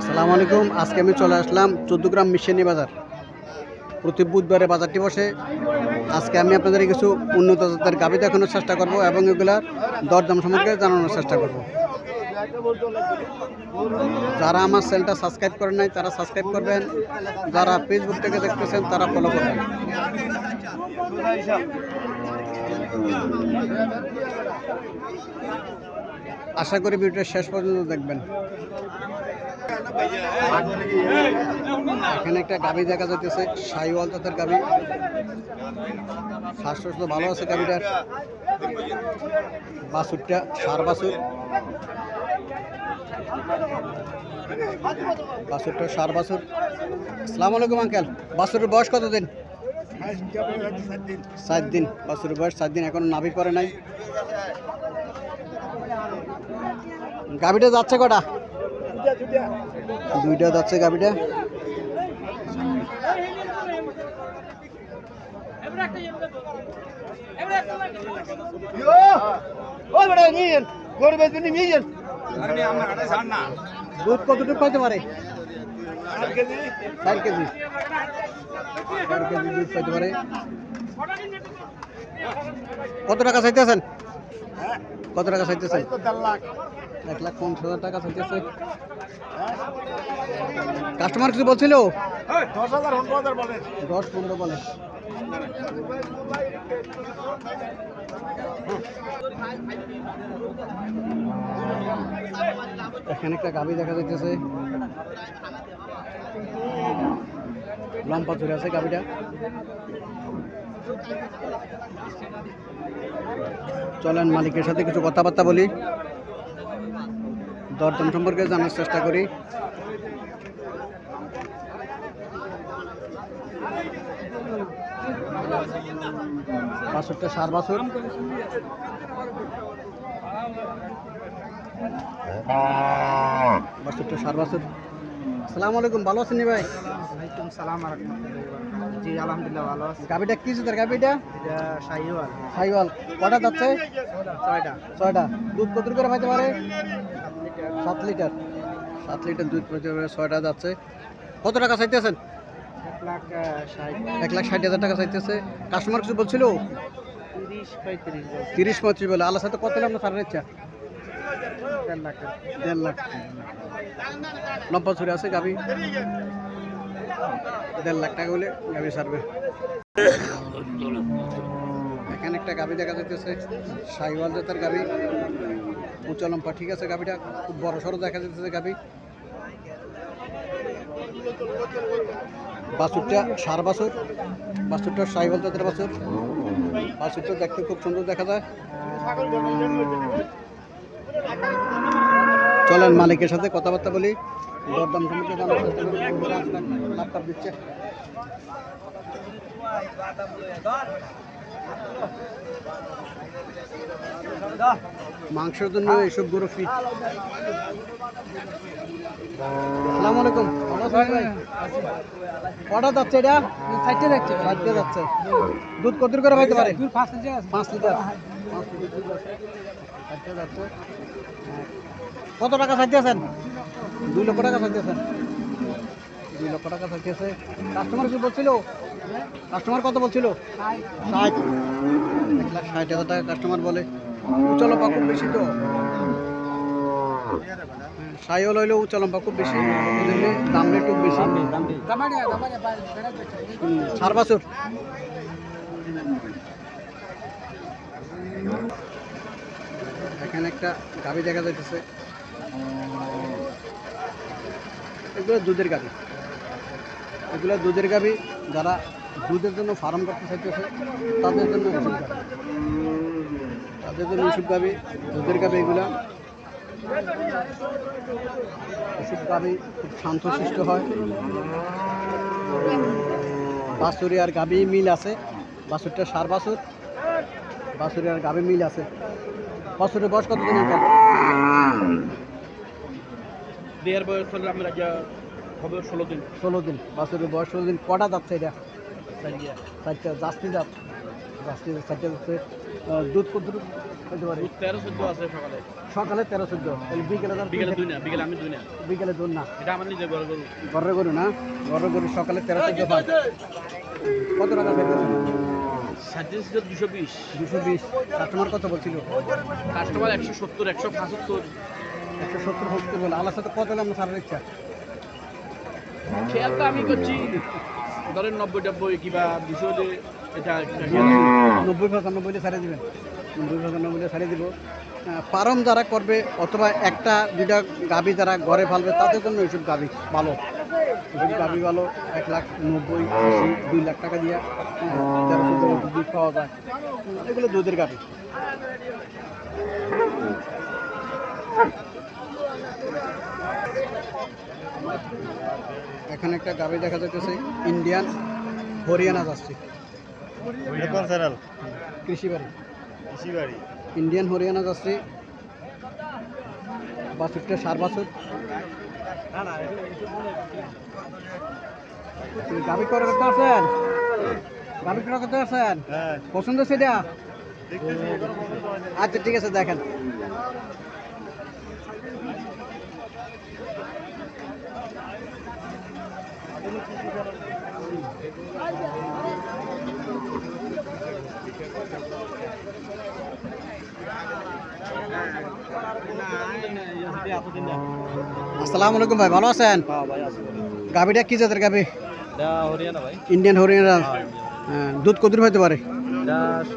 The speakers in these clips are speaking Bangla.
আসসালামু আলাইকুম। আজকে আমি চলে আসলাম 14 গ্রাম মিশনি বাজার। প্রতি বুধবারে বাজারটি বসে। আজকে আমি আপনাদের কিছু উন্নত জাতের গাভী দেখানোর চেষ্টা করব এবং এগুলার দরদাম সম্পর্কে জানানোর চেষ্টা করব। যারা আমার চ্যানেলটা সাবস্ক্রাইব করেন নাই তারা সাবস্ক্রাইব করবেন, যারা ফেসবুক থেকে দেখতেছেন তারা ফলো করবেন। আশা করি ভিডিওটা শেষ পর্যন্ত দেখবেন। এখানে একটা গাভী দেখা যাচ্ছে, শাহিওয়াল জাতের গাভী। স্বাস্থ্য ভালো আছে গাভীটার। বাছুরটা সার বাছুর, বাছুরটা সার বাছুর। আসসালামু আলাইকুম আঙ্কেল। বাছুরের বয়স কতদিন? 7 দিন। বাছুরের বয়স 7 দিন, এখন নাভি পরে নাই। গাভীটা যাচ্ছে কটা? দুইটা যাচ্ছে গাভীটা। দুধ কতটুকু পাইতে পারে? 4 কেজি। 4 কেজি দুধ পাইতে পারে। কত টাকা চাইতেছেন? কত টাকা চাইতেছেন? 1,50,000 টাকা চাইতেছে। কাস্টমার কিছু বলছিল? 10-15 বলে। এখানে একটা গাভী দেখা যাইতেছে, লম্বা চুরে আছে গাভীটা। চলেন মালিকের সাথে কিছু কথাবার্তা বলি, দরদাম সম্পর্কে জানার চেষ্টা করি। বাছুরটা সার বাছুর। বাছুরটা সার বাছুর। আসসালামু আলাইকুম, ভালো আছেন ভাই? ওয়ালাইকুম সালাম ওয়া রাহমাতুল্লাহ। জি আলহামদুলিল্লাহ ভালো আছি। গাভীটা কি জাতের গাভীটা? এটা শাহিওয়াল। শাহিওয়াল। কটা যাচ্ছে? 6টা। 6টা। দুধ কত করে পাইতে পারে? 7 লিটার। 7 লিটার দুধ পাইতে পারে। 6টা যাচ্ছে। কত টাকা চাইতেছেন? 1,60,000 টাকা চাইতেছে। কাস্টমার কিছু বলছিল? 30-35 বলে। আল্লাহর সাথে কত আপনার ছাড়ার ইচ্ছা? 1.5 লাখ। লম্বা ছুরি আছে গাভী। 1.5 লাখ টাকা হলে গাভী ছাড়বে। এখানে একটা গাভী দেখা যাচ্ছে, শাহিওয়াল জাতের গাভী। উঁচা লম্বা ঠিক আছে গাভীটা, খুব বড় সড়ো দেখা যাচ্ছে গাভী। বাছুরটা সার বাছুর। বাছুরটা শাহিওয়াল জাতের বাছুর। বাছুরটা দেখতে খুব সুন্দর দেখা যায়। চলেন মালিকের সাথে কথাবার্তা বলি, দরদাম সম্পর্কে জানার চেষ্টা করি। ল্যাপটপ দিচ্ছে। মাংসের জন্য এইসব গরু ফ্রি। আসসালামু আলাইকুম, ভালো আছেন ভাই? কটা যাচ্ছে এটা? 60টা যাচ্ছে। 60টা যাচ্ছে। দুধ কত করে পাইতে পারে? 5 লিটার। 5 লিটার। 60টা যাচ্ছে। কত টাকা চাইতেছেন? 2 লক্ষ টাকা চাইতেছেন। 2 লক্ষ টাকা চাইতেছে। কাস্টমার কি বলছিল? কাস্টমার কত বলছিল? 60। 1,60,000 টাকা কাস্টমার বলে। উঁচা লম্বা খুব বেশি তো। শাহিওয়াল হইলেও উঁচা লম্বা খুব বেশি, দাম একটু বেশি। সার বাছুর। এখানে একটা গাভী দেখা যাইতেছে, এগুলো দুধের গাভী। এগুলো দুধের গাভী। যারা দুধের জন্য ফার্ম করতে চাইতেছে তাদের জন্য ওষুধ গাভী, তাদের জন্য ওষুধ গাভী, দুধের গাভী। এগুলা ওষুধ গাভী খুব শান্তশিষ্ট হয়। বাছুরি আর গাভী মিল আছে। বাছুরটা সার বাছুর, বাছুরি আর গাভী মিল আছে। বাছুরের বয়স কতদিন? বিয়ের বয়স হলো আমরা যা হবে 16 দিন। 16 দিন। বাছুরের বয়স 16 দিন। কটা যাচ্ছে এটা? 4টা। জার্সি জাত। জার্সি 4টা যাচ্ছে। দুধ কত হতে পারে? দুধ 13-14 আছে সকালে। সকালে 13-14, তাহলে বিকেলে ধর বিকেলে 2 না, বিকেলে আমি 2 না। বিকেলে দুধ না, এটা আমার নিজের ঘরে গরু। ঘরের গরু না, ঘরের গরু সকালে 13-14 পান। কত টাকা চাইতেছেন? 220। 220। কাস্টমার কত বলছিল? কাস্টমার 170, 175। 170 বলে। আল্লাহর সাথে কত হলে আমরা ছাড়ার ইচ্ছা? খেয়াল তো আমি করছি ধরেন 90-90 কিংবা 200 হলে এটা একটা খেয়াল। 90-95 ছাড়িয়ে দিবেন। 90-95 ছাড়িয়ে দিব। পারম যারা করবে অথবা একটা দুইটা গাভী যারা ঘরে ফালবে তাদের জন্য এইসব গাভী ভালো। এইসব গাভী ভালো 1,90,000, 80, 2 লাখ টাকা দিয়ে 13-14 দুধ পাওয়া যায়। এগুলো দুধের গাভী। এখানে একটা গাভী দেখা যাচ্ছে ইন্ডিয়ান হরিয়ানা যাচ্ছে কৃষি বাড়ি। ইন্ডিয়ান হরিয়ানা যাচ্ছে বাছুরটা 7 বছর। গাভী করে করতে আছেন? গাভী করে করতে আছেন? পছন্দ সেটা? আচ্ছা ঠিক আছে দেখেন। আসসালামু আলাইকুম ভাই, ভালো আছেন? গাভীটা কি জাতের গাভী? হরিয়ানা ভাই। ইন্ডিয়ান হরিয়ানা। দুধ কত হতে পারে?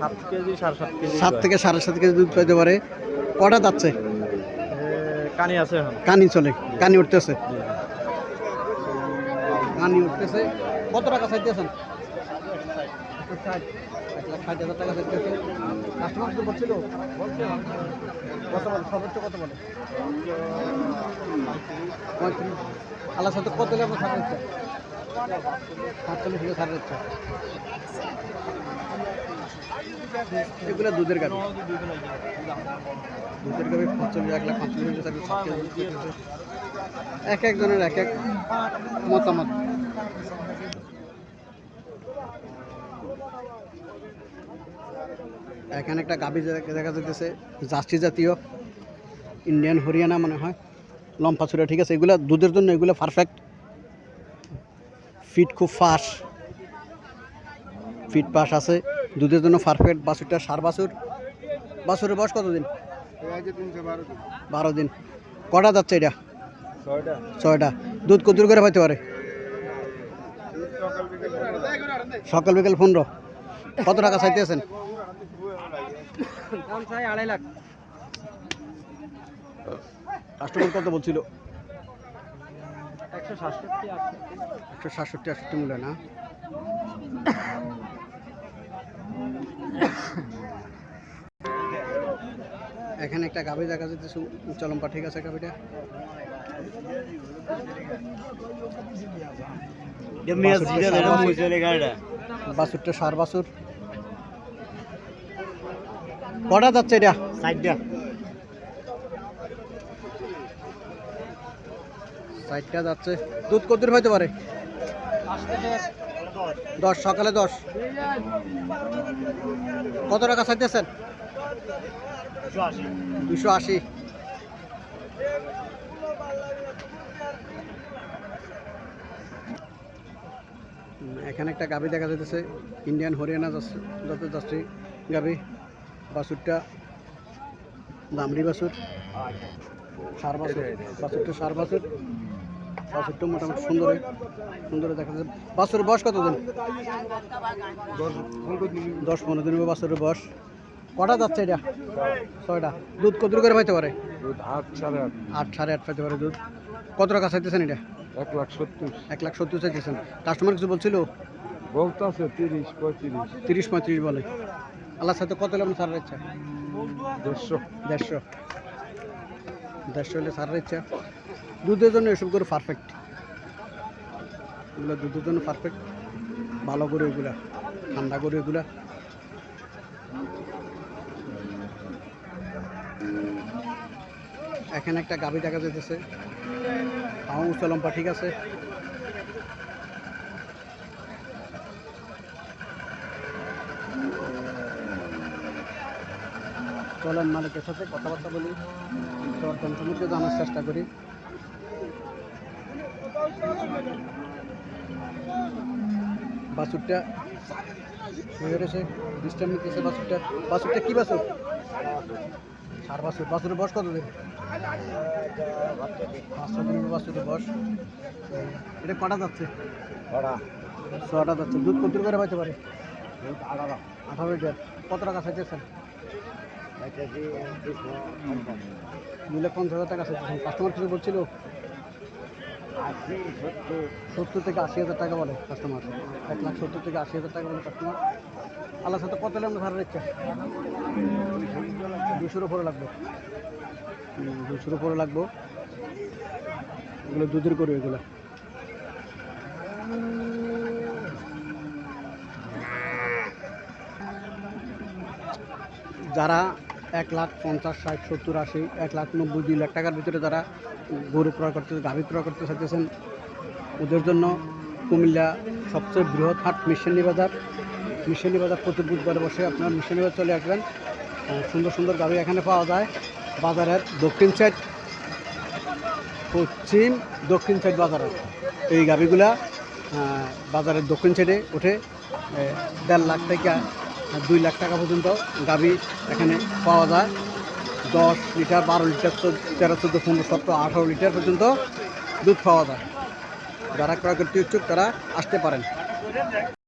7 কেজি 7.5 কেজি। 7 থেকে 7.5 কেজি দুধ পাইতে পারে। কটা যাচ্ছে? কানি আছে এখন। কানি চলে, কানি উঠতেছে, কানি উঠতেছে। কত টাকা চাইতেছেন? 1,60,000 টাকা চাইতেছে। কাস্টমার তো বলছিল কত বলে? সর্বোচ্চ কত বলে? 35। আল্লাহর সাথে কত হলে আপনার ছাড় দিচ্ছে? 47 হলে ছাড় দিচ্ছে। এগুলো দুধের গাভী। দুধের গাভী 1,45,00,000 এক একজনের এক এক মতামত। এখানে একটা গাভী দেখা যাচ্ছে জার্সি জাতীয় ইন্ডিয়ান হরিয়ানা মনে হয়, লম্পা ছুরা। ঠিক আছে, এগুলো দুধের জন্য এগুলো পারফেক্ট। ফিট খুব ফাস্ট, ফিট পাস আছে, দুধের জন্য পারফেক্ট। বাছুরটা 7 বছর। বাছুরের বয়স কতদিন? 12 দিন। কটা যাচ্ছে এটা? 6টা। দুধ কত করে পাইতে পারে? সকাল বিকেল 15। কত টাকা চাইতেছেন? দাম চাই 2.5 লাখ। কাস্টমার কত বলছিল? 167 মূল্য না। এখানে একটা গাভী দেখা যাচ্ছে চলম্পা। ঠিক আছে, গাভীটা বাছুরটা 7 বছর। কটা যাচ্ছে এটা? 60টা যাচ্ছে। দুধ কত দূর হইতে পারে? 10। সকালে 10। কত টাকা চাইতেছেন? 280। এখানে একটা গাভী দেখা যাচ্ছে ইন্ডিয়ান হরিয়ানা যাচ্ছে গাভী। বাছুরটা দামড়ি বাছুর, 7 বছর। বাছুরটা 7 বছর। বাছুরটা মোটামুটি সুন্দর দেখা যাচ্ছে। বাছুরের বয়স কত দিন? 10-15 দিন বাছুরের বয়স। কটা যাচ্ছে এটা? 6টা। দুধ কত করে পাইতে পারে? 8 8.5। 8-8.5 পাইতে পারে দুধ। কত টাকা চাইতেছেন এটা? 1,70,000। 1,70,000 চাইতেছেন। কাস্টমার কিছু বলছিল? বলতে আছে 30-35। 30-35 বলে। আল্লাহর সাথে কত হলে ছাড়ার ইচ্ছা? 150। 150 হলে ছাড়ার ইচ্ছা। দুধের জন্য এসব করে পারফেক্ট। এগুলো দুধের জন্য পারফেক্ট, ভালো করে এগুলা, ঠান্ডা করে এগুলা। এখানে একটা গাভী দেখা যাইতেছে, তাও উঁচা লম্বা। ঠিক আছে, চলেন মালিকের সাথে কথাবার্তা বলি, দরদাম সম্পর্কে জানার চেষ্টা করি। বাছুরটা হয়ে রয়েছে, ডিস্টার্ব নিতেছে বাছুরটা। বাছুরটা কি বাছুর? সার বাছুর। বাছুরের বয়স কত দিন? 5 দিনের বাছুরের বয়স। এটা কটা যাচ্ছে? 6টা যাচ্ছে। দুধ কত করে পাইতে পারে? 18 লিটার। কত টাকা চাইতেছেন? 2,50,000 টাকা চাইতেছেন। কাস্টমার কিছু বলছিল? 70 থেকে 80,000 টাকা বলে কাস্টমার। 1,70,000 থেকে 80,000 টাকা বলে কাস্টমার। আল্লাহ সাথে কত হলে আমরা ছাড়া ইচ্ছা? 200-র উপরে লাগবে। 200-র উপরে লাগবো। এগুলো দুধের গরু এগুলো। যারা 1,50,000, 60, 70, 80, 1,90,000, 2 লাখ টাকার ভিতরে যারা গরু ক্রয় করতে, গাভী ক্রয় করতে চাইতেছেন, ওদের জন্য কুমিল্লা সবচেয়ে বৃহৎ হাট মিশনী বাজার। মিশনী বাজার প্রতি বুধবারে বসে। আপনার মিশনী বাজার চলে আসবেন। সুন্দর সুন্দর গাভী এখানে পাওয়া যায়। বাজারের দক্ষিণ সাইড, পশ্চিম দক্ষিণ সাইড বাজারের এই গাভীগুলা বাজারের দক্ষিণ সাইডে ওঠে। 1.5 লাখ থেকে 2 লাখ টাকা পর্যন্ত গাভী এখানে পাওয়া যায়। 10 লিটার, 12 লিটার, 13, 14, 15, 17, 18 লিটার পর্যন্ত দুধ পাওয়া যায়। যারা ক্রয় করতে ইচ্ছুক তারা আসতে পারেন।